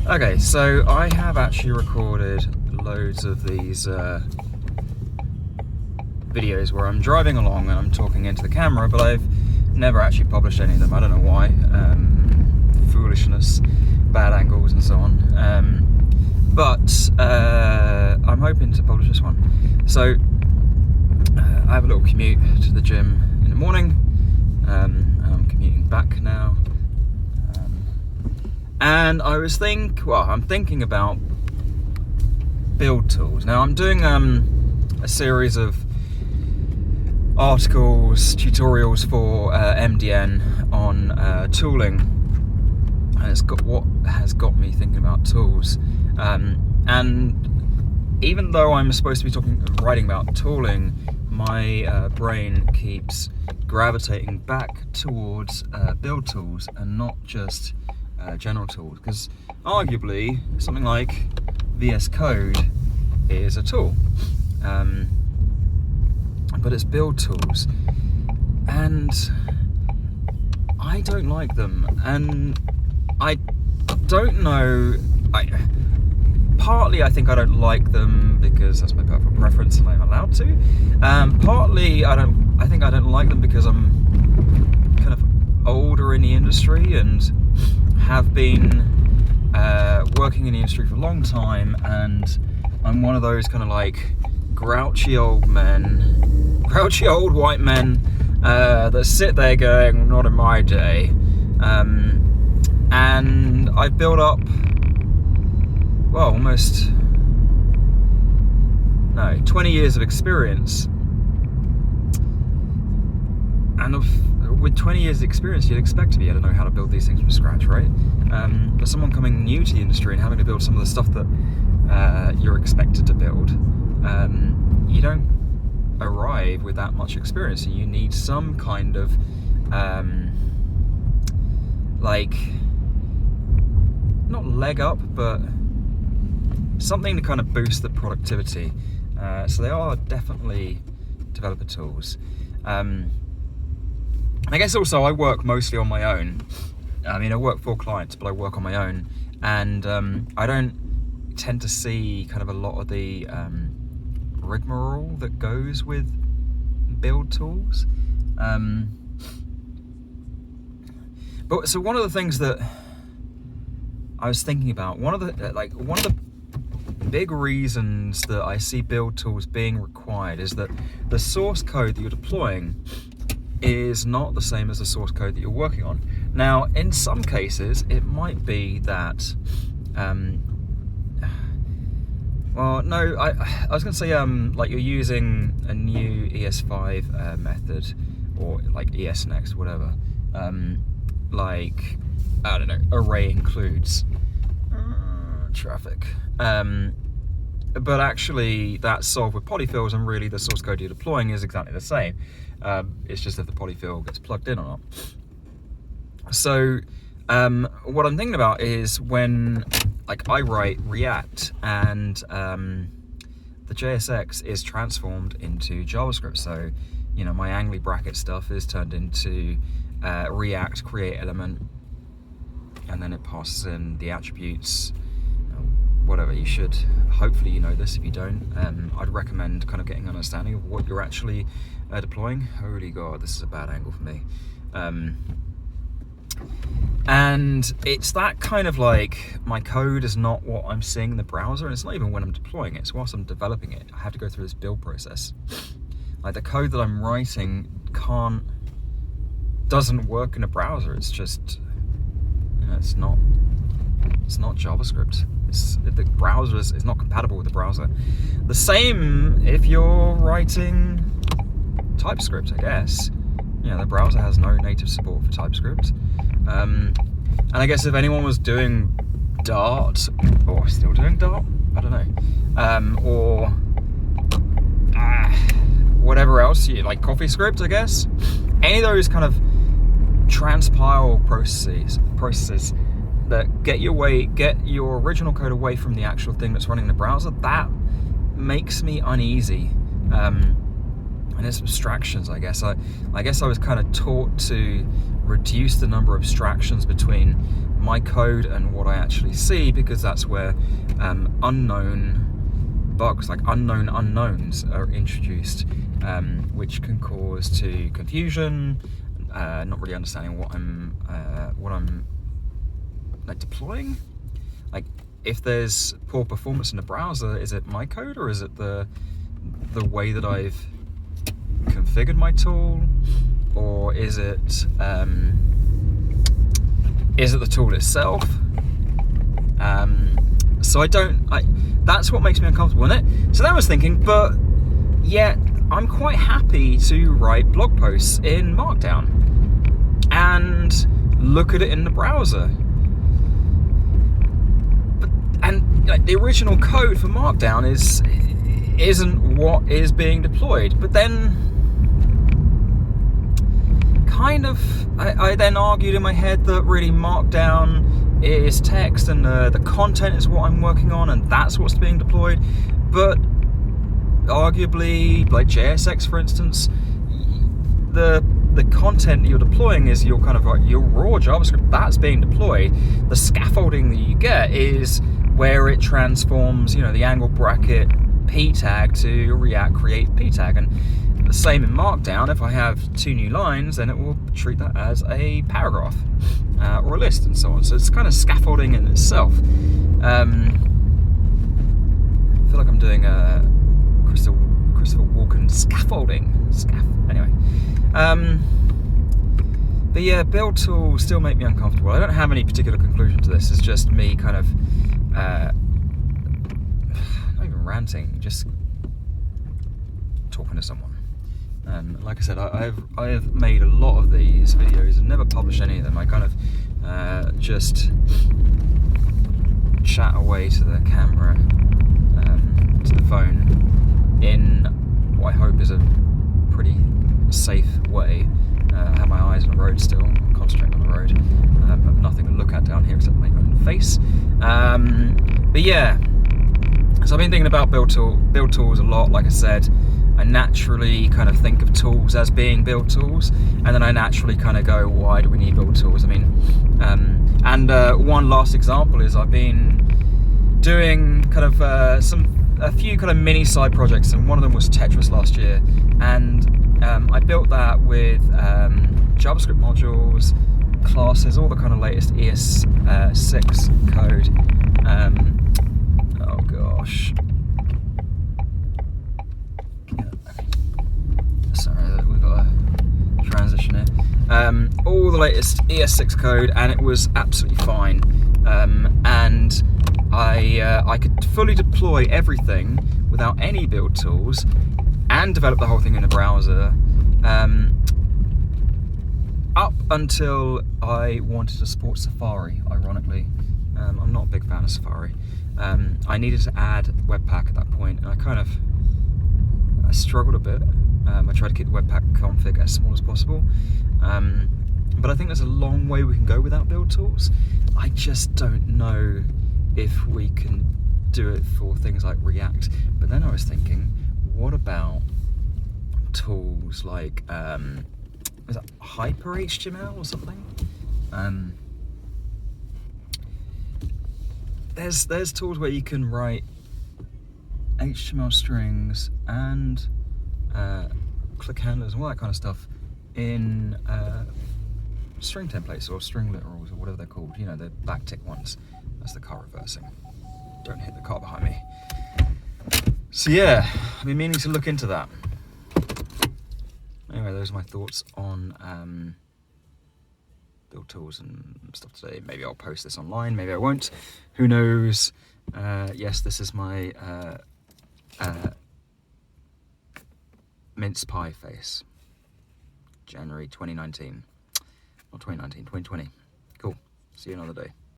Okay, so I have actually recorded loads of these videos where I'm driving along and I'm talking into the camera, but I've never actually published any of them. I don't know why. Foolishness, bad angles and so on. But I'm hoping to publish this one. So I have a little commute to the gym in the morning, and I'm commuting back now. And I'm thinking about build tools. Now I'm doing a series of articles, tutorials for MDN on tooling, and it's got what has got me thinking about tools. And even though I'm supposed to be writing about tooling, my brain keeps gravitating back towards build tools and not just general tools, because arguably something like VS Code is a tool, but it's build tools, and I don't like them, and I don't know. Partly I think I don't like them because that's my personal preference and I'm allowed to. Partly I think I don't like them because I'm kind of older in the industry and have been working in the industry for a long time, and I'm one of those kind of like grouchy old white men that sit there going, not in my day. And I've built up, well, almost 20 years of experience, and with 20 years of experience, you'd expect to be able to know how to build these things from scratch, right? But someone coming new to the industry and having to build some of the stuff that you're expected to build, you don't arrive with that much experience. You need some kind of not leg up, but something to kind of boost the productivity. So they are definitely developer tools. I guess also I work mostly on my own. I mean, I work for clients, but I work on my own, and I don't tend to see kind of a lot of the rigmarole that goes with build tools. But so one of the things that I was thinking about, one of the big reasons that I see build tools being required is that the source code that you're deploying is not the same as the source code that you're working on. Now, in some cases, it might be that, I was going to say, like you're using a new ES5 method, or like ESNext, whatever, like, I don't know, array includes traffic. But actually that's solved with polyfills, and really the source code you're deploying is exactly the same. It's just if the polyfill gets plugged in or not. So what I'm thinking about is when I write React and the JSX is transformed into JavaScript. So, my angly bracket stuff is turned into React create element, and then it passes in the attributes, whatever. You should, hopefully you know this. If you don't, I'd recommend kind of getting an understanding of what you're actually deploying. Holy God, this is a bad angle for me. And it's that kind of like, my code is not what I'm seeing in the browser, and it's not even when I'm deploying it. It's whilst I'm developing it. I have to go through this build process. Like the code that I'm writing doesn't work in a browser. It's just, it's not JavaScript. The browser is not compatible with the browser. The same if you're writing TypeScript, I guess. The browser has no native support for TypeScript. And I guess if anyone was doing Dart, or still doing Dart, I don't know, or whatever else, like CoffeeScript, I guess. Any of those kind of transpile processes that get your original code away from the actual thing that's running in the browser, that makes me uneasy. And it's abstractions, I guess. I guess I was kind of taught to reduce the number of abstractions between my code and what I actually see, because that's where unknown bugs, like unknown unknowns, are introduced, which can cause to confusion, not really understanding what I'm like deploying. Like, if there's poor performance in the browser, is it my code, or is it the way that I've configured my tool, or is it the tool itself? So that's what makes me uncomfortable in it. So then I was thinking, but yet I'm quite happy to write blog posts in Markdown and look at it in the browser. Like, the original code for Markdown isn't what is being deployed. But then, kind of, I then argued in my head that really Markdown is text, and the content is what I'm working on, and that's what's being deployed. But arguably, like JSX, for instance, the content you're deploying is your kind of like your raw JavaScript that's being deployed. The scaffolding that you get is where it transforms, the angle bracket p tag to React create p tag. And the same in Markdown. If I have 2 new lines, then it will treat that as a paragraph or a list, and so on. So it's kind of scaffolding in itself. I feel like I'm doing a Christopher Walken scaffolding. Anyway. But yeah, build tools still make me uncomfortable. I don't have any particular conclusion to this. It's just me kind of not even ranting, just talking to someone. Like I said, I have made a lot of these videos and never published any of them. I kind of just chat away to the camera, to the phone, in what I hope is a pretty safe way. I have my eyes on the road still, concentrating on the road. I have nothing to look at down here except my own face. But yeah, so I've been thinking about build tools a lot. Like I said, I naturally kind of think of tools as being build tools, and then I naturally kind of go, why do we need build tools? I mean, and one last example is I've been doing kind of a few kind of mini side projects, and one of them was Tetris last year, and I built that with JavaScript modules, classes, all the kind of latest ES6 code. Oh gosh. Sorry, we've got a transition here. All the latest ES6 code, and it was absolutely fine. And I could fully deploy everything without any build tools and develop the whole thing in the browser, up until I wanted to support Safari, ironically. I'm not a big fan of Safari. I needed to add Webpack at that point, and I struggled a bit. I tried to keep the Webpack config as small as possible. But I think there's a long way we can go without build tools. I just don't know if we can do it for things like React. But then I was thinking, what about tools like, is that Hyper HTML or something? There's tools where you can write HTML strings and click handlers and all that kind of stuff in string templates or string literals or whatever they're called. The backtick ones. That's the car reversing. Don't hit the car behind me. So yeah, I've been meaning to look into that. Anyway, those are my thoughts on build tools and stuff today. Maybe I'll post this online, maybe I won't. Who knows? Yes, this is my mince pie face. January 2019. Not 2019, 2020. Cool. See you another day.